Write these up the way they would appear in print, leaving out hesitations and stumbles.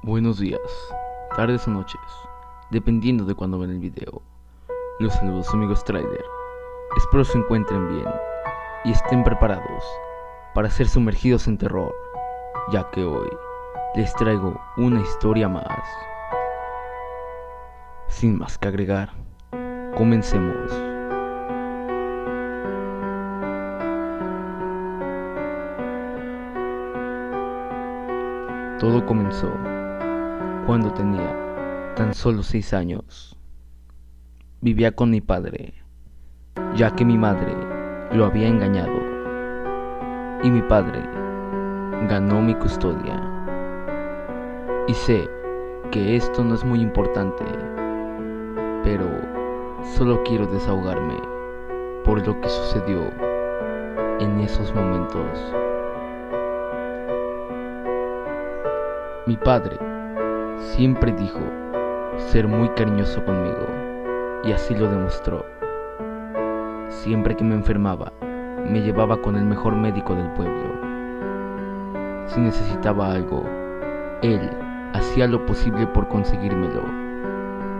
Buenos días, tardes o noches, dependiendo de cuando ven el video. Los saludos amigos Strider. Espero se encuentren bien y estén preparados para ser sumergidos en terror, ya que hoy les traigo una historia más. Sin más que agregar, comencemos. Todo comenzó cuando tenía tan solo 6 años. Vivía con mi padre, ya que mi madre lo había engañado y mi padre ganó mi custodia. Y sé que esto no es muy importante, pero solo quiero desahogarme por lo que sucedió en esos momentos. Mi padre siempre dijo ser muy cariñoso conmigo y así lo demostró. Siempre que me enfermaba, me llevaba con el mejor médico del pueblo. Si necesitaba algo, él hacía lo posible por conseguírmelo.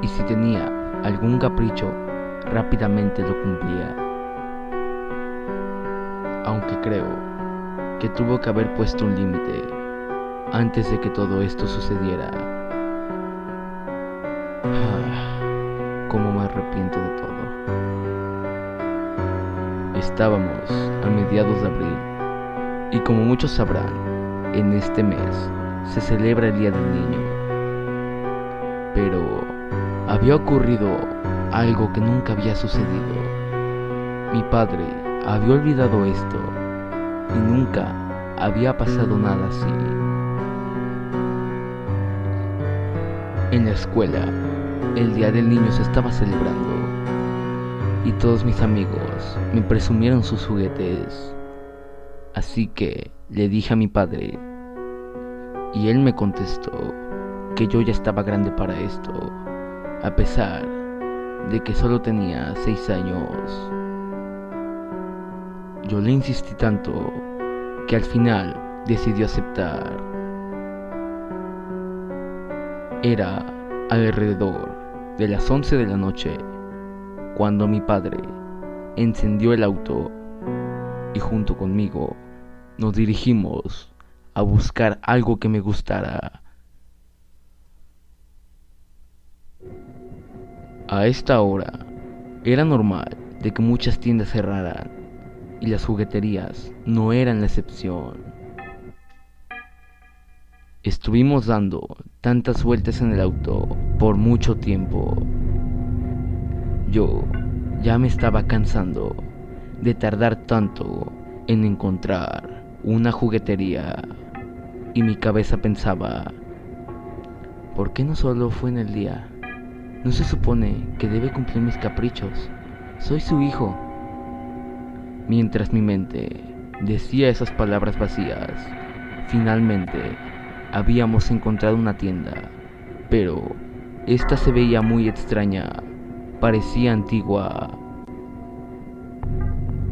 Y si tenía algún capricho, rápidamente lo cumplía. Aunque creo que tuvo que haber puesto un límite antes de que todo esto sucediera. Cómo me arrepiento de todo. Estábamos a mediados de abril y como muchos sabrán, en este mes se celebra el Día del Niño. Pero había ocurrido algo que nunca había sucedido. Mi padre había olvidado esto y nunca había pasado nada así. En la escuela, el Día del Niño se estaba celebrando y todos mis amigos me presumieron sus juguetes. Así que le dije a mi padre y él me contestó que yo ya estaba grande para esto, a pesar de que solo tenía 6 años. Yo le insistí tanto que al final decidió aceptar. Era alrededor de las 11 de la noche cuando mi padre encendió el auto y junto conmigo nos dirigimos a buscar algo que me gustara. A esta hora era normal de que muchas tiendas cerraran y las jugueterías no eran la excepción. Estuvimos dando tantas vueltas en el auto por mucho tiempo. Yo ya me estaba cansando de tardar tanto en encontrar una juguetería y mi cabeza pensaba, ¿por qué no solo fue en el día? ¿No se supone que debe cumplir mis caprichos? Soy su hijo. Mientras mi mente decía esas palabras vacías, finalmente habíamos encontrado una tienda, pero esta se veía muy extraña, parecía antigua.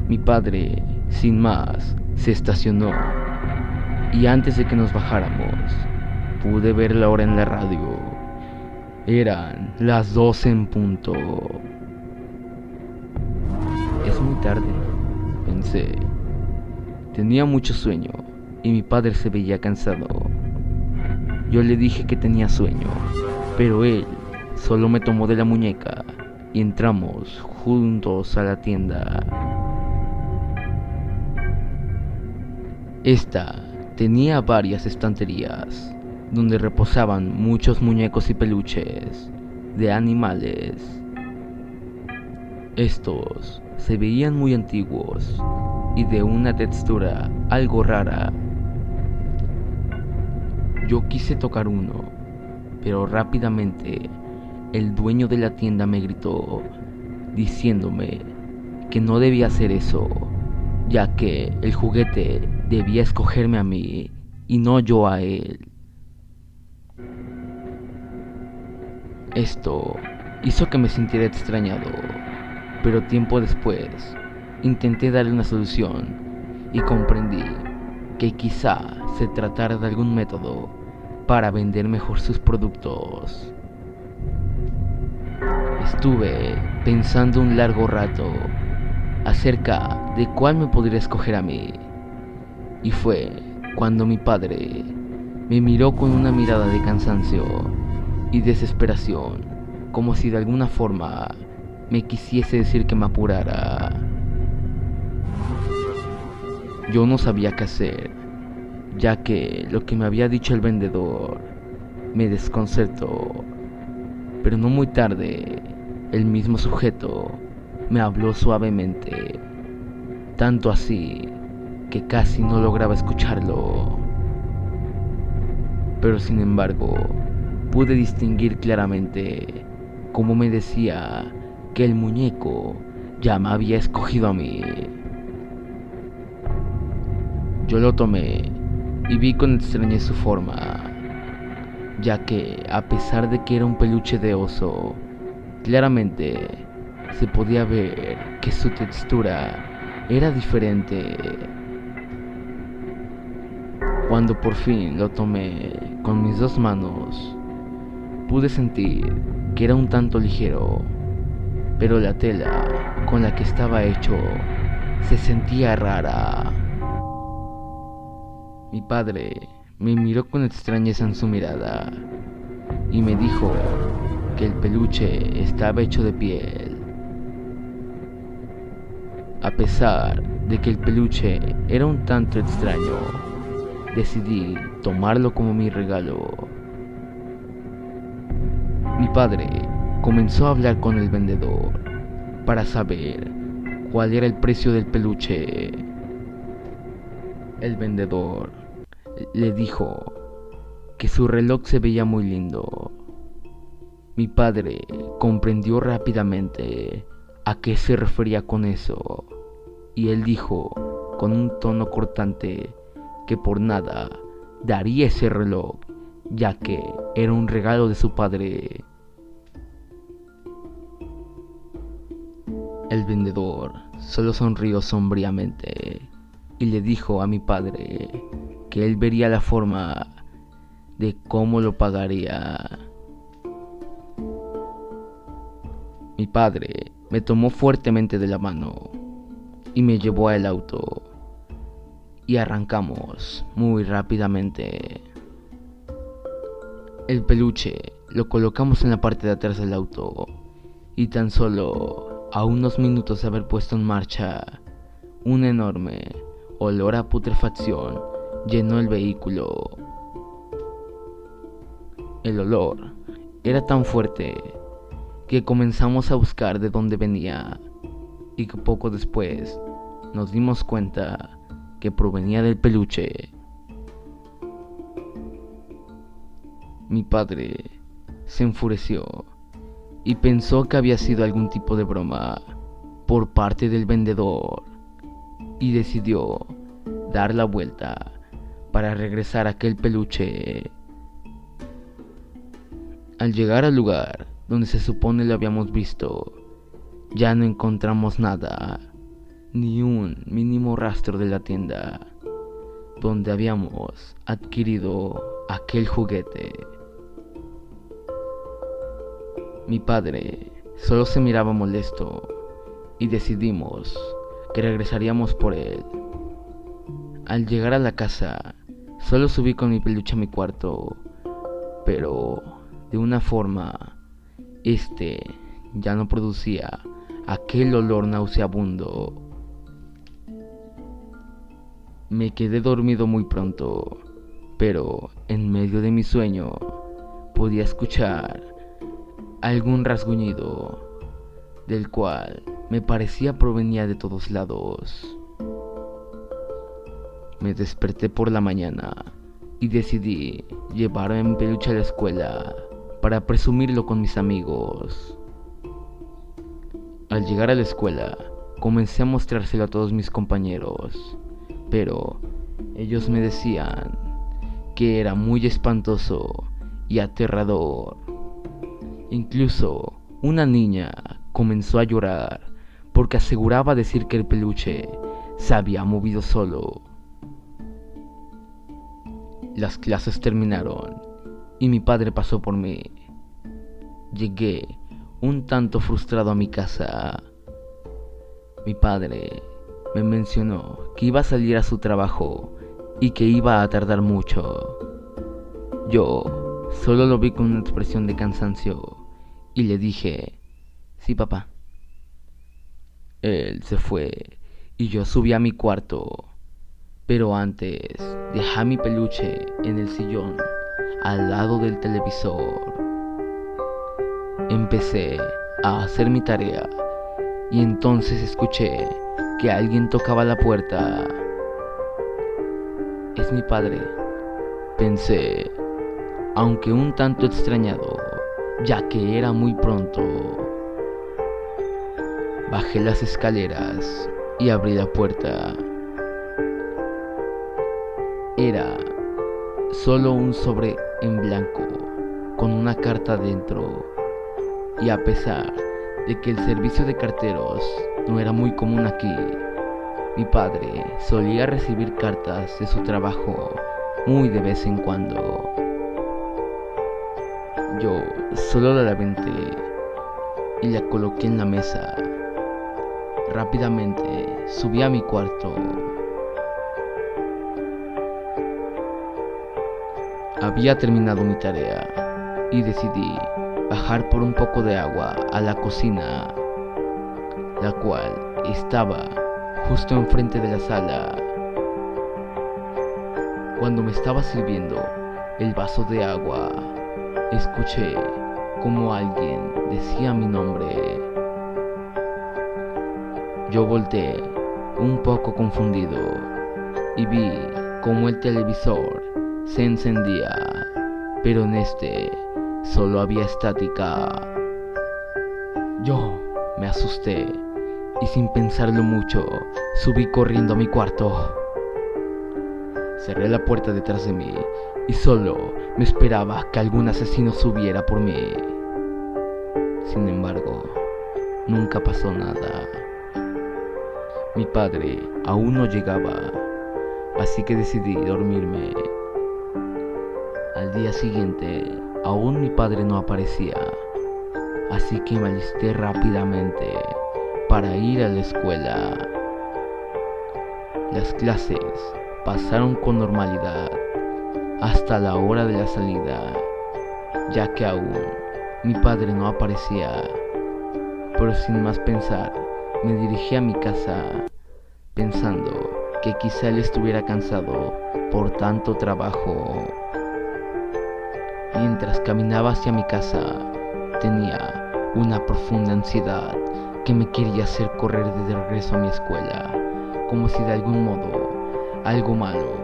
Mi padre, sin más, se estacionó y antes de que nos bajáramos, pude ver la hora en la radio. Eran las 12 en punto. Es muy tarde, pensé. Tenía mucho sueño y mi padre se veía cansado. Yo le dije que tenía sueño, pero él solo me tomó de la muñeca y entramos juntos a la tienda. Esta tenía varias estanterías donde reposaban muchos muñecos y peluches de animales. Estos se veían muy antiguos y de una textura algo rara. Yo quise tocar uno, pero rápidamente el dueño de la tienda me gritó, diciéndome que no debía hacer eso, ya que el juguete debía escogerme a mí y no yo a él. Esto hizo que me sintiera extrañado, pero tiempo después intenté darle una solución y comprendí que quizá se tratara de algún método para vender mejor sus productos. Estuve pensando un largo rato acerca de cuál me podría escoger a mí, y fue cuando mi padre me miró con una mirada de cansancio y desesperación, como si de alguna forma me quisiese decir que me apurara. Yo no sabía qué hacer, ya que lo que me había dicho el vendedor me desconcertó, pero no muy tarde, el mismo sujeto me habló suavemente, tanto así que casi no lograba escucharlo. Pero sin embargo, pude distinguir claramente cómo me decía que el muñeco ya me había escogido a mí. Yo lo tomé y vi con extrañez su forma, ya que a pesar de que era un peluche de oso, claramente se podía ver que su textura era diferente. Cuando por fin lo tomé con mis dos manos, pude sentir que era un tanto ligero, pero la tela con la que estaba hecho se sentía rara. Mi padre me miró con extrañeza en su mirada y me dijo que el peluche estaba hecho de piel. A pesar de que el peluche era un tanto extraño, decidí tomarlo como mi regalo. Mi padre comenzó a hablar con el vendedor para saber cuál era el precio del peluche. El vendedor le dijo que su reloj se veía muy lindo. Mi padre comprendió rápidamente a qué se refería con eso, y él dijo con un tono cortante que por nada daría ese reloj, ya que era un regalo de su padre. El vendedor solo sonrió sombríamente y le dijo a mi padre que él vería la forma de cómo lo pagaría. Mi padre me tomó fuertemente de la mano y me llevó al auto y arrancamos muy rápidamente. El peluche lo colocamos en la parte de atrás del auto y tan solo a unos minutos de haber puesto en marcha, un enorme olor a putrefacción llenó el vehículo. El olor era tan fuerte que comenzamos a buscar de dónde venía y que poco después nos dimos cuenta que provenía del peluche. Mi padre se enfureció y pensó que había sido algún tipo de broma por parte del vendedor y decidió dar la vuelta para regresar a aquel peluche. Al llegar al lugar donde se supone lo habíamos visto, ya no encontramos nada, ni un mínimo rastro de la tienda donde habíamos adquirido aquel juguete. Mi padre solo se miraba molesto y decidimos que regresaríamos por él. Al llegar a la casa, solo subí con mi peluche a mi cuarto, pero de una forma, ya no producía aquel olor nauseabundo. Me quedé dormido muy pronto, pero en medio de mi sueño podía escuchar algún rasguñido, del cual me parecía provenía de todos lados. Me desperté por la mañana y decidí llevarme mi peluche a la escuela para presumirlo con mis amigos. Al llegar a la escuela, comencé a mostrárselo a todos mis compañeros, pero ellos me decían que era muy espantoso y aterrador. Incluso una niña comenzó a llorar porque aseguraba decir que el peluche se había movido solo. Las clases terminaron y mi padre pasó por mí. Llegué un tanto frustrado a mi casa. Mi padre me mencionó que iba a salir a su trabajo y que iba a tardar mucho. Yo solo lo vi con una expresión de cansancio y le dije, sí, papá. Él se fue y yo subí a mi cuarto, pero antes dejé mi peluche en el sillón al lado del televisor. Empecé a hacer mi tarea y entonces escuché que alguien tocaba la puerta. Es mi padre, pensé, aunque un tanto extrañado, ya que era muy pronto. Bajé las escaleras y abrí la puerta. Era solo un sobre en blanco con una carta dentro, y a pesar de que el servicio de carteros no era muy común aquí, mi padre solía recibir cartas de su trabajo muy de vez en cuando. Yo solo la levanté y la coloqué en la mesa. Rápidamente subí a mi cuarto. Había terminado mi tarea y decidí bajar por un poco de agua a la cocina, la cual estaba justo enfrente de la sala. Cuando me estaba sirviendo el vaso de agua, escuché como alguien decía mi nombre. Yo volteé un poco confundido y vi como el televisor se encendía, pero en este solo había estática. Yo me asusté y sin pensarlo mucho subí corriendo a mi cuarto. Cerré la puerta detrás de mí y solo me esperaba que algún asesino subiera por mí. Sin embargo, nunca pasó nada. Mi padre aún no llegaba, así que decidí dormirme. Al día siguiente, aún mi padre no aparecía, así que me alisté rápidamente para ir a la escuela. Las clases pasaron con normalidad hasta la hora de la salida, ya que aún mi padre no aparecía. Pero sin más pensar, me dirigí a mi casa, pensando que quizá él estuviera cansado por tanto trabajo. Mientras caminaba hacia mi casa, tenía una profunda ansiedad que me quería hacer correr de regreso a mi escuela, como si de algún modo algo malo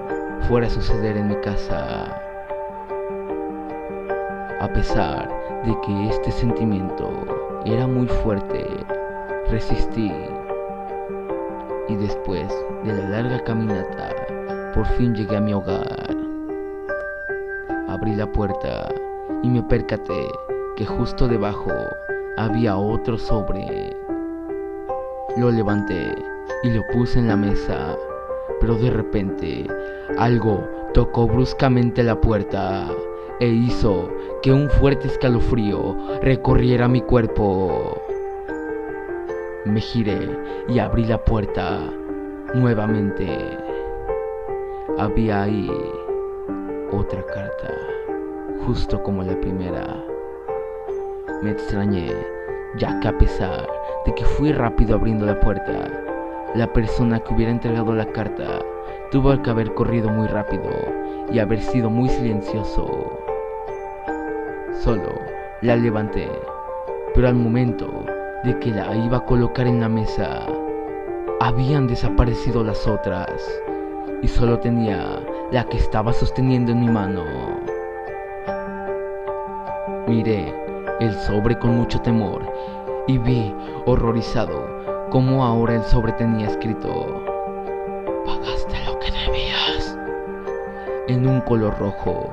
fuera a suceder en mi casa. A pesar de que este sentimiento era muy fuerte, resistí, y después de la larga caminata, por fin llegué a mi hogar. Abrí la puerta y me percaté que justo debajo había otro sobre. Lo levanté y lo puse en la mesa, pero de repente algo tocó bruscamente la puerta e hizo que un fuerte escalofrío recorriera mi cuerpo. Me giré y abrí la puerta nuevamente. Había ahí otra carta, justo como la primera. Me extrañé, ya que a pesar de que fui rápido abriendo la puerta, la persona que hubiera entregado la carta tuvo que haber corrido muy rápido y haber sido muy silencioso. Solo la levanté, pero al momento de que la iba a colocar en la mesa, habían desaparecido las otras y solo tenía la que estaba sosteniendo en mi mano. Miré el sobre con mucho temor y vi, horrorizado, cómo ahora el sobre tenía escrito: "Pagaste lo que debías", en un color rojo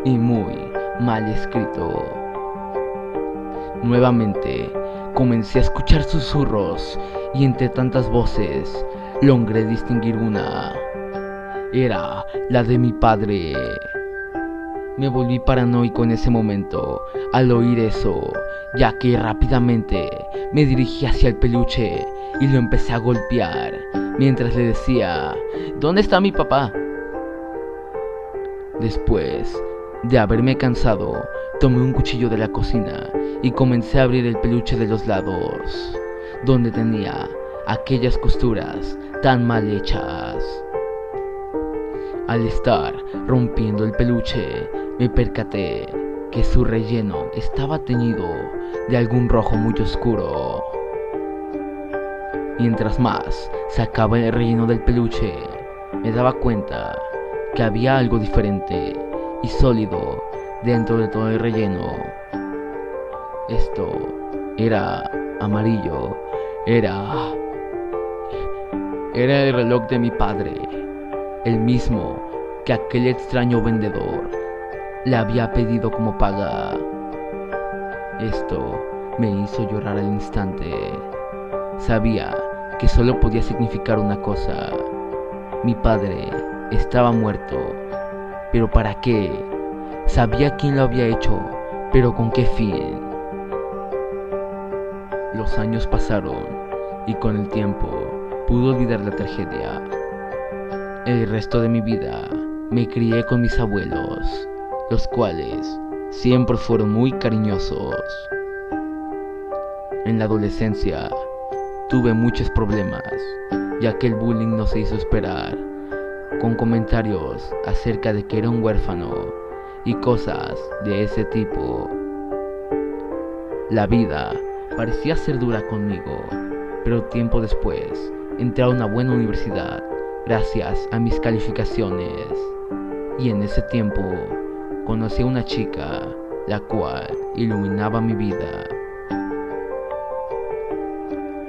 y muy mal escrito. Nuevamente comencé a escuchar susurros y entre tantas voces logré distinguir una. Era la de mi padre. Me volví paranoico en ese momento al oír eso, ya que rápidamente me dirigí hacia el peluche y lo empecé a golpear mientras le decía: ¿dónde está mi papá? Después de haberme cansado, tomé un cuchillo de la cocina y comencé a abrir el peluche de los lados, donde tenía aquellas costuras tan mal hechas. Al estar rompiendo el peluche, me percaté que su relleno estaba teñido de algún rojo muy oscuro. Mientras más sacaba el relleno del peluche, me daba cuenta que había algo diferente y sólido dentro de todo el relleno. Esto era amarillo. Era el reloj de mi padre, el mismo que aquel extraño vendedor le había pedido como paga. Esto me hizo llorar al instante. Sabía que solo podía significar una cosa: mi padre estaba muerto. ¿Pero para qué? Sabía quién lo había hecho, pero ¿con qué fin? Los años pasaron y con el tiempo pude olvidar la tragedia. El resto de mi vida me crié con mis abuelos, los cuales siempre fueron muy cariñosos. En la adolescencia tuve muchos problemas, ya que el bullying no se hizo esperar, con comentarios acerca de que era un huérfano y cosas de ese tipo. La vida parecía ser dura conmigo, pero tiempo después entré a una buena universidad gracias a mis calificaciones, y en ese tiempo conocí a una chica la cual iluminaba mi vida.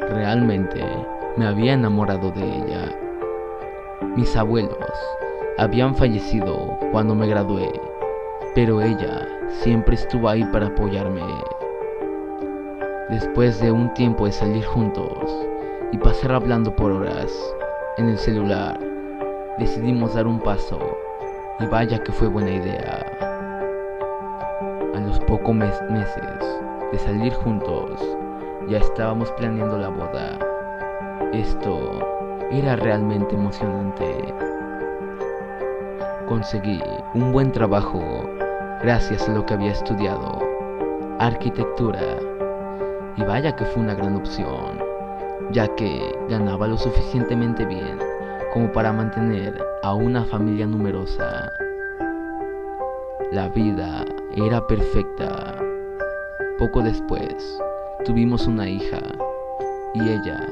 Realmente me había enamorado de ella. Mis abuelos habían fallecido cuando me gradué, pero ella siempre estuvo ahí para apoyarme. Después de un tiempo de salir juntos y pasar hablando por horas en el celular, decidimos dar un paso, y vaya que fue buena idea. A los pocos meses de salir juntos, ya estábamos planeando la boda. Esto era realmente emocionante. Conseguí un buen trabajo gracias a lo que había estudiado, arquitectura, y vaya que fue una gran opción, ya que ganaba lo suficientemente bien como para mantener a una familia numerosa. La vida era perfecta. Poco después tuvimos una hija, y ella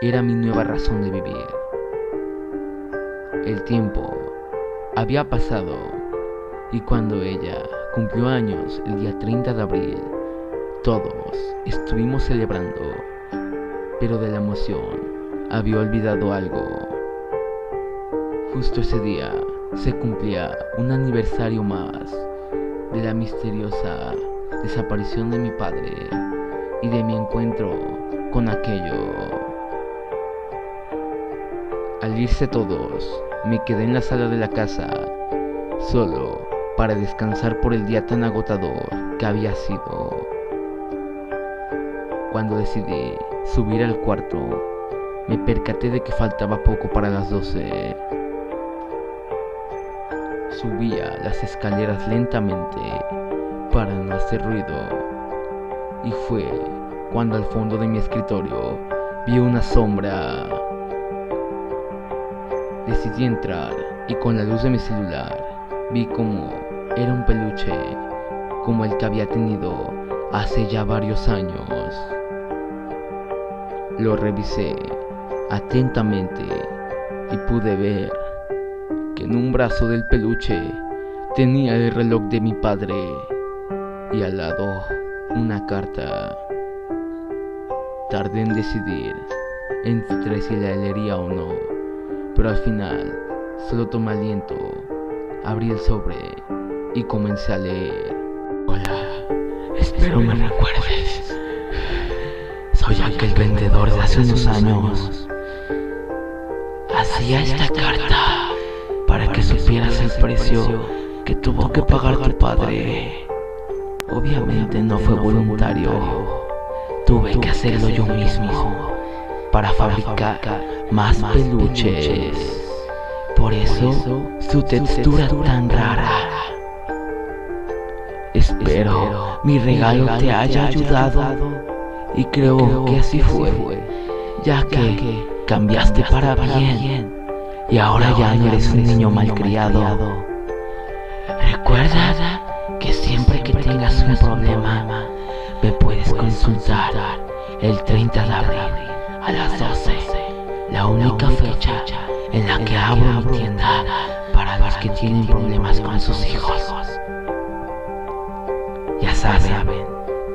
era mi nueva razón de vivir. El tiempo había pasado, y cuando ella cumplió años el día 30 de abril, todos estuvimos celebrando, pero de la emoción había olvidado algo. Justo ese día se cumplía un aniversario más de la misteriosa desaparición de mi padre y de mi encuentro con aquello. Al irse todos, me quedé en la sala de la casa, solo para descansar por el día tan agotador que había sido. Cuando decidí subir al cuarto, me percaté de que faltaba poco para las 12. Subía las escaleras lentamente para no hacer ruido, y fue cuando al fondo de mi escritorio vi una sombra. Decidí entrar, y con la luz de mi celular vi como era un peluche como el que había tenido hace ya varios años. Lo revisé atentamente y pude ver que en un brazo del peluche tenía el reloj de mi padre y al lado una carta. Tardé en decidir entre si la leería o no, pero al final solo tomé aliento, abrí el sobre y comencé a leer. Hola, espero me recuerdes. Soy aquel vendedor de hace unos años. Hacía esta carta para que supieras el precio que tuvo que pagar tu padre. Obviamente no fue voluntario. Tuve que hacerlo yo mismo para fabricar más peluches. Por eso su textura tan rara. Espero mi regalo te haya ayudado y creo que así fue, ya que cambiaste para bien y ahora ya no eres un niño malcriado. Recuerda que siempre que tengas un problema me puedes consultar el 30 de abril a las 12, la única fecha en la que abro mi tienda para los que tienen problemas con sus hijos. Ya saben,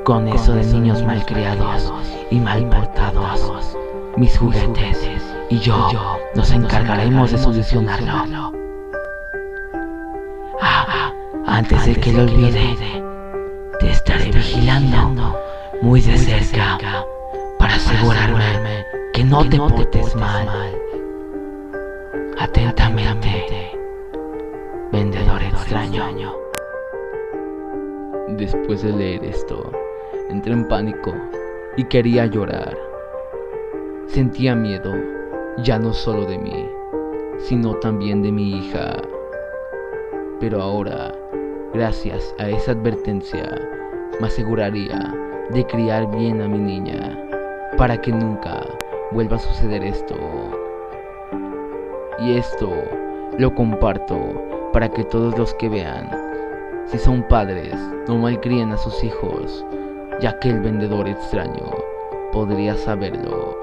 con eso de niños malcriados y mal portados, mis juguetes y yo nos encargaremos de solucionarlo. Antes de que lo olvide, te estaré vigilando muy de cerca para asegurarme que no te portes mal. Atentamente, vendedor extraño. Después de leer esto, entré en pánico y quería llorar. Sentía miedo, ya no solo de mí, sino también de mi hija. Pero ahora, gracias a esa advertencia, me aseguraría de criar bien a mi niña, para que nunca vuelva a suceder esto. Y esto lo comparto para que todos los que vean, si son padres, no malcríen a sus hijos, ya que el vendedor extraño podría saberlo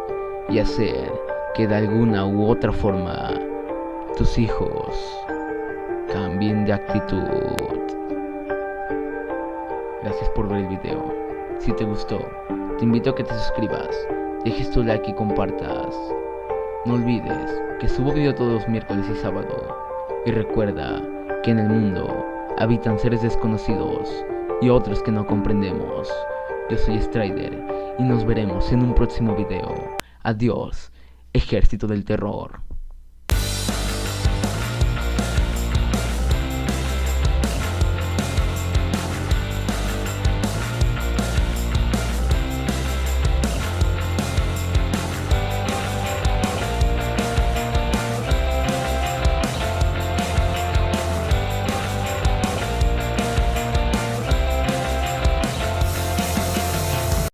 y hacer que de alguna u otra forma tus hijos cambien de actitud. Gracias por ver el video. Si te gustó, te invito a que te suscribas, dejes tu like y compartas. No olvides que subo video todos los miércoles y sábado. Y recuerda que en el mundo habitan seres desconocidos y otros que no comprendemos. Yo soy Strider y nos veremos en un próximo video. Adiós, ejército del terror.